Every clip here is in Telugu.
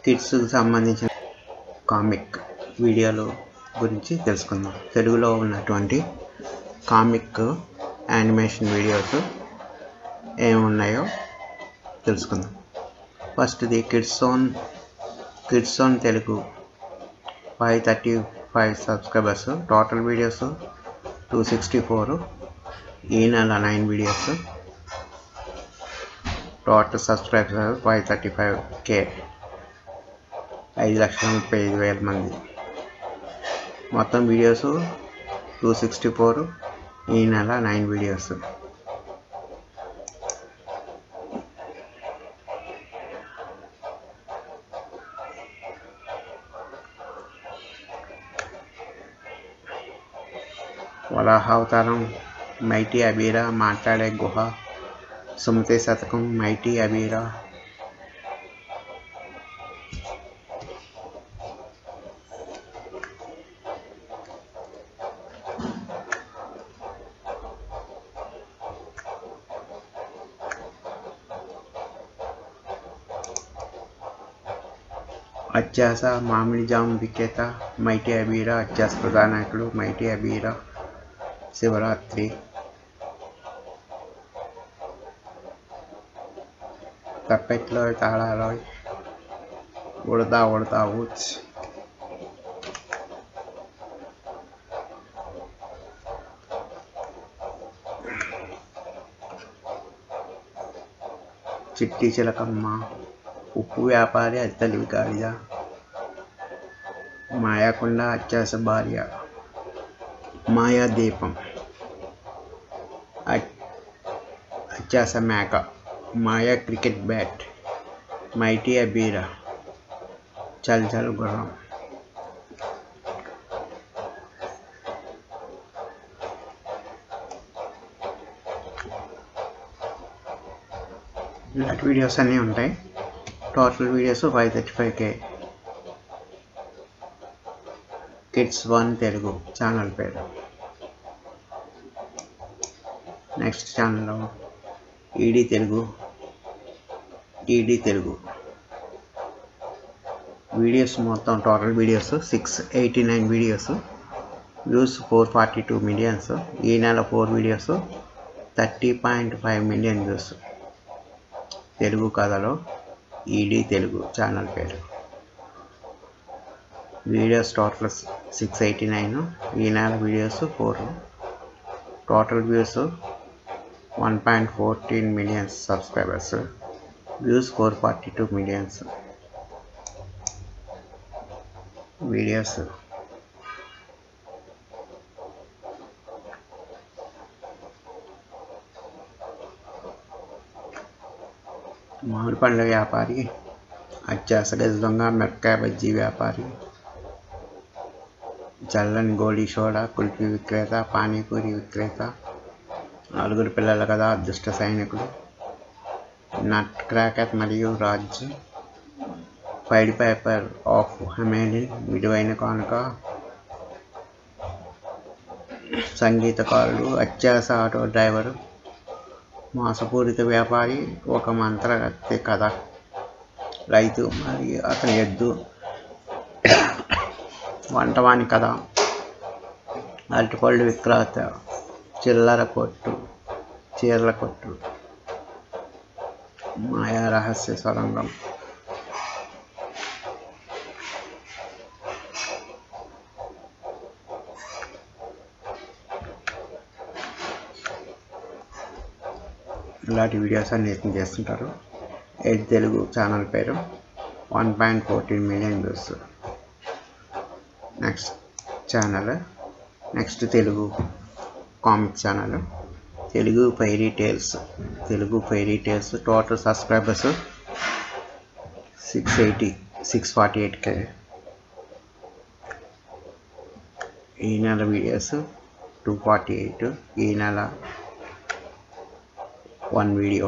కిడ్స్కి సంబంధించిన కామిక్ వీడియోలు గురించి తెలుసుకుందాం. తెలుగులో ఉన్నటువంటి కామిక్ యానిమేషన్ వీడియోస్ ఏమున్నాయో తెలుసుకుందాం. ఫస్ట్ది kids zone Telugu 535 subscribers, total videos 264, ఈ నెల 9 వీడియోస్, టోటల్ సబ్స్క్రైబర్స్ 535K, 5,35,000 మంది. మొత్తం వీడియోస్ 264, ఈ నెల 9 వీడియోస్. వరాహావతారం, మైటీ అబీరా, మాట్లాడే గుహ, సుమతి శతకం, మైటీ అబీరా, అత్యాస, మామిడి జాము విక్రేత, మైటీ అబీరా, అత్యాస ప్రధానాయకుడు, మైటీ అబీరా, శివరాత్రి, తప్పెట్లో తాళాలోయ్, ఉడతా ఊచ్, చిట్టి చిలకమ్మ, ఉప్పు వ్యాపారి, అత్తలివి గాడిద, మాయాకొండ, అత్యాస భార్య, మాయా దీపం, అత్యాస మేక, మాయా క్రికెట్ బ్యాట్, మైటీ అబీరా, చల్ చల్ గుర్రం. ఇలాంటి వీడియోస్ అన్నీ ఉంటాయి. Total videos 535K. Kids 1 Telugu channel పేరు. నెక్స్ట్ ఛానల్లో ఈడీ తెలుగు వీడియోస్ మొత్తం total videos 689 videos, views 442 millions, ఈ నెల 4 వీడియోస్ 30.5 మిలియన్ వ్యూస్. తెలుగు కథలో ఈడీ తెలుగు ఛానల్ పేరు. వీడియోస్ టోటల్ 689, ఈ నెల videos 4, total views 1.14 millions, subscribers, views 442 millions. Videos మామిడి పండ్ల వ్యాపారి, అత్యాస గజ దొంగ, మిరపకాయ బజ్జీ వ్యాపారి, చల్లని గోళీ సోడా, కుల్ఫీ విక్రేత, పానీపూరి విక్రేత, 4 పిల్లల కథ, అదృష్ట సైనికుడు, నట్ క్రాకర్ మరియు రాజ్, పైడ్ పేపర్ ఆఫ్ హెమెలిన్, విలువైన కానుక, సంగీతకారుడు, అత్యాస ఆటో డ్రైవరు, మోసపూరిత వ్యాపారి, ఒక మంత్రగత్తె కథ, రైతు మరియు అతని ఎద్దు, వంటవాని కథ, అరటిపళ్ళు విక్రేత, చిల్లర కొట్టు, చీరల కొట్టు, మాయా రహస్య సొరంగం. ఇలాంటి వీడియోస్ అన్ని చేస్తుంటారు. ఎయిట్ తెలుగు ఛానల్ పేరు, 1.14 million views. Next Telugu comic channel Telugu fairy tales, total subscribers 648K, ఈ నెల వీడియోస్ 248, ఈ నెల 1 video,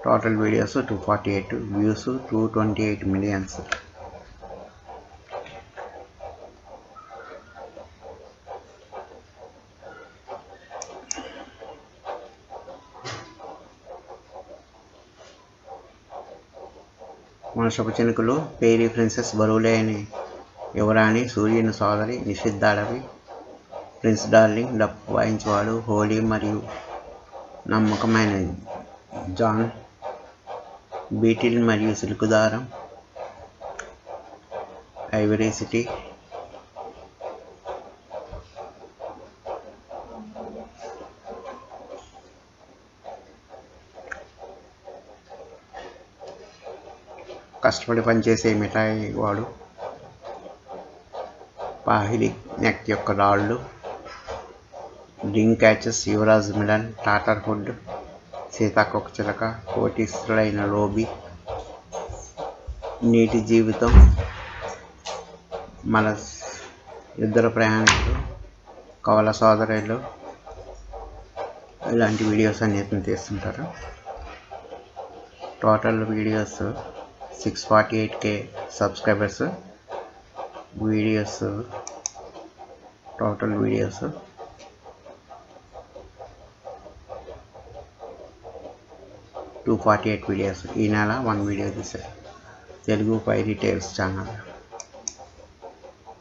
total videos 248, views 228 millions. వర్షపు చినుకులు, పేరీ ప్రిన్సెస్, బరువులేని యువరాణి, సూర్యుని సోదరి, నిషిద్ధాడవి, ప్రిన్స్ డార్లింగ్, డప్పు వాయించేవాడు, హోలీ మరియు నమ్మకమైన జాన్, బీటిల్ మరియు సిల్క్ దారం, ఐవరీ సిటీ, కష్టపడి పనిచేసే మిఠాయి వాడు, పాహిలి నెక్ యొక్క రాళ్ళు, డ్రింక్ క్యాచెస్, యువరాజ్ మిలన్, టాటర్ హుడ్, సీతాకోక చిలక, కోటీశ్వరుడైన లోబీ, నీటి జీవితం, మన ఇద్దరు ప్రయాణికులు, కవల సోదరులు, ఇలాంటి వీడియోస్ అన్నిటిని తీస్తుంటారు. Total videos 648K subscribers. Videos total videos 248 videos. ఈ నెల 1 వీడియో తీశారు. Telugu fairy tales channel.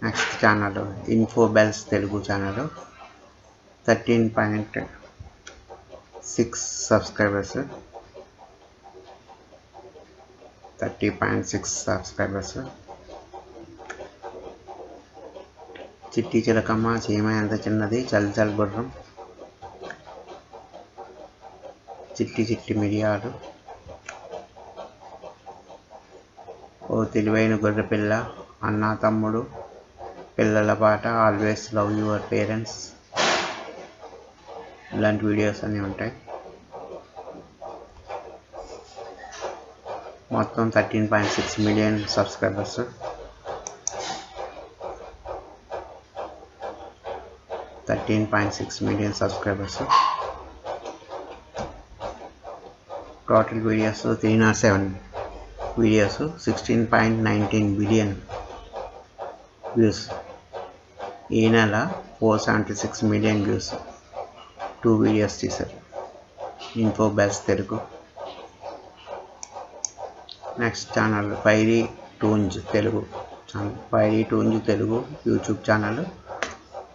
Next channel info bells Telugu channel 13.6 subscribers. 30.6 subscribers. చిట్టి చిలకమ్మ, చీమ ఎంత చిన్నది, చల్ చల్ గుర్రం, చిట్టి చిట్టి మిరియాలు, ఓ తెలివైన గొర్రెపిల్ల, అన్నా తమ్ముడు, పిల్లల పాట, ఆల్వేస్ లవ్ యువర్ పేరెంట్స్, ఇలాంటి వీడియోస్ అన్నీ ఉంటాయి. మొత్తం 13.6 million subscribers. Total videos 307 videos, 16.19 billion views. ఈ నెల 476 మిలియన్ వ్యూస్. 2 వీడియోస్ తీశారు. Info bells Telugu. Next channel Fairy Toons Telugu channel. Fairy Toons Telugu YouTube channel.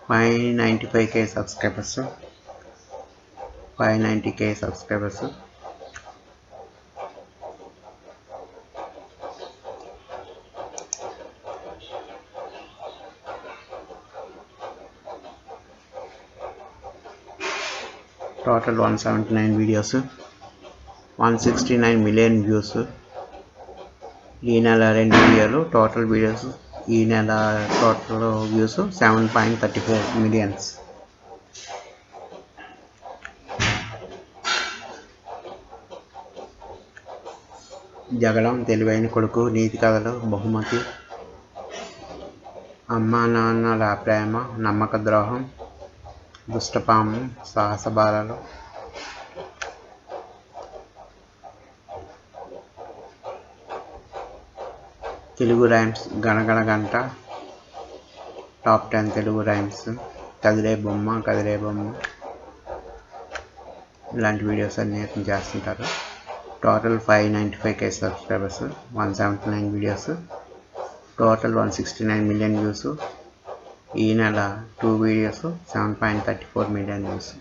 595K subscribers. 590K subscribers. Total 179 videos, 169 million views. ఈ నెల 2 వీడియోలు. టోటల్ వీడియోస్ ఈ నెల టోటల్ వ్యూస్ 7.34 మిలియన్స్. జగడం, తెలివైన కొడుకు, నీతి కథలు, బహుమతి, అమ్మా నాన్నల ప్రేమ, నమ్మక ద్రోహం, దుష్టపాము, సాహస బాలలు, తెలుగు రైమ్స్, గణగణ గంట, టాప్ 10 తెలుగు రైమ్స్, కదిలే బొమ్మ, కదిలే బొమ్మ, ఇలాంటి వీడియోస్ అన్నీ చేస్తుంటారు. Total 595K subscribers. 179 videos. Total 169 million views. ఈ నెల 2 videos, 7.34 million views.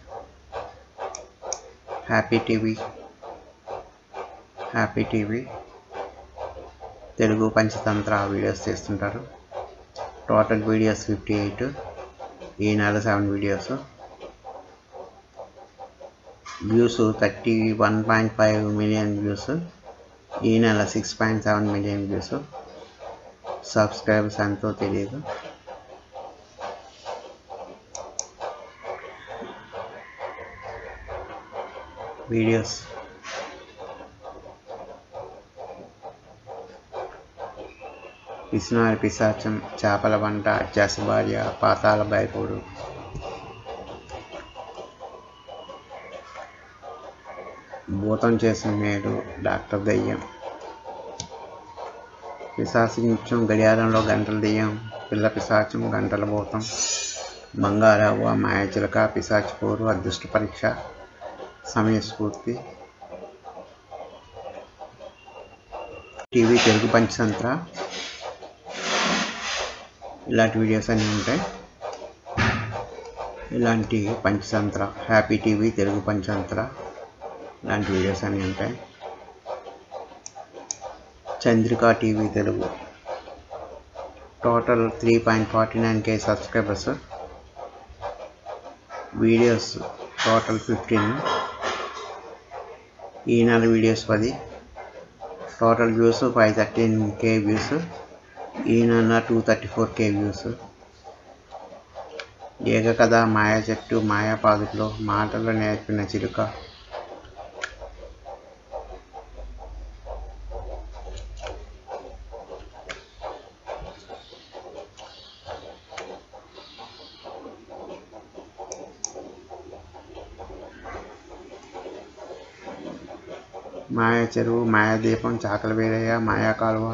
Happy TV Telugu Panchatantra videos చేస్తుంటారు. Total videos 58. ఈ నెల 7 వీడియోస్. Views 31.5 million views. ఈ నెల 6.7 మిలియన్ వ్యూస్. సబ్స్క్రైబర్స్ ఎంతో తెలియదు. వీడియోస్ పిసినారి పిశాచం, చేపల వంట, అత్యాస భార్య, పాతాళ భైరవుడు, భూతం చేసిన మేలు, డాక్టర్ దయ్యం, పిశాచి నిత్యం, గడియారంలో గంటల దెయ్యం, పిల్ల పిశాచం, గంటల భూతం, బంగారవ్వ, మాయచిలక, పిశాచి పోరు, అదృష్ట పరీక్ష, సమయస్ఫూర్తి. టీవీ తెలుగు పంచతంత్ర ఇలాంటి వీడియోస్ అన్నీ ఉంటాయి. ఇలాంటి పంచతంత్ర హ్యాపీ టీవీ తెలుగు పంచతంత్ర ఇలాంటి వీడియోస్ అన్నీ ఉంటాయి. Chandrika TV Telugu total 3.49K subscribers. Videos total 15. ఈ నెల videos 10. Total views 513K views. ఈ నెల 234K వ్యూస్. ఏకకథ, మాయా చెట్టు, మాయా పాదుకులు, మాటలు నేర్పిన చిలుక, మాయా చెరువు, మాయా దీపం, చాకల వీరయ్య, మాయా కాలువ,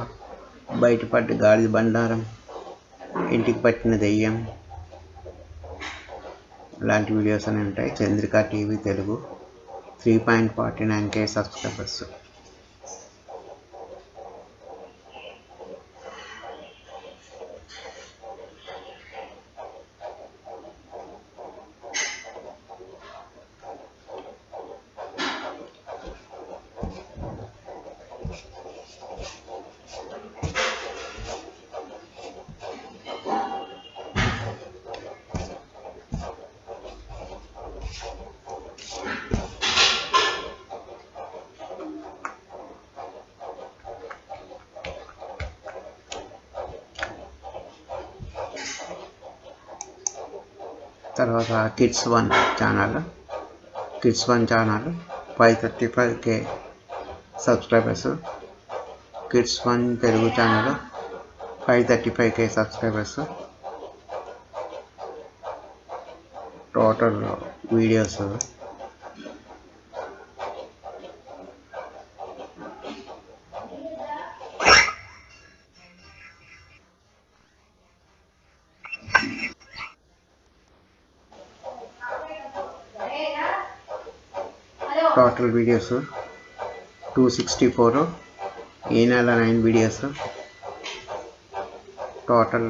బయటపడ్డ గాడిద బండారం, ఇంటికి పట్టిన దెయ్యం ఇలాంటి వీడియోస్ అని ఉంటాయి. Chandrika TV Telugu 3.49K subscribers. తర్వాత kids one channel 535K subscribers. Kids one Telugu channel 535K subscribers. Total videos total videos 264. ఈ నెల 9 వీడియోస్. Total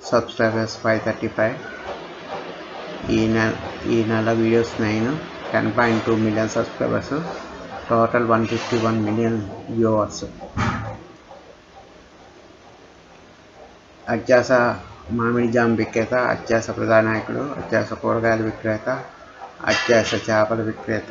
subscribers 535. ఈ నెల videos 9. 10.2 million subscribers. Total 151 million viewers. అత్యాస మామిడి జామ్ విక్రేత, అత్యాస ప్రధానాయకుడు, అత్యాస కూరగాయల విక్రేత, అత్యాస చేపల విక్రేత,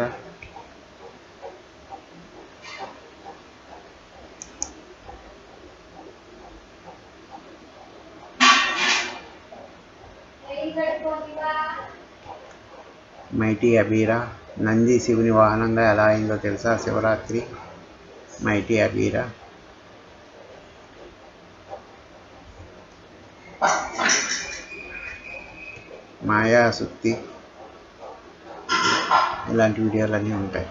మైటీ అబీరా, నంది శివుని వాహనంగా ఎలా అయిందో తెలుసా శివరాత్రి, మైటీ అబీరా, మాయా సుత్తి ఇలాంటి వీడియోలన్నీ ఉంటాయి.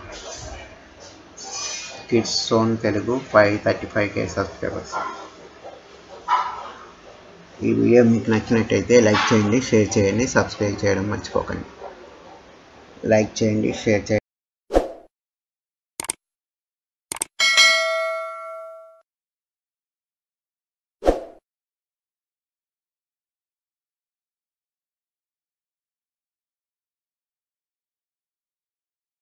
Kids zone Telugu 535K subscribers. ఈ వీడియో మీకు నచ్చినట్టయితే లైక్ చేయండి, షేర్ చేయండి, సబ్స్క్రైబ్ చేయడం మర్చిపోకండి. లైక్ చేయండి, షేర్ చేయండి.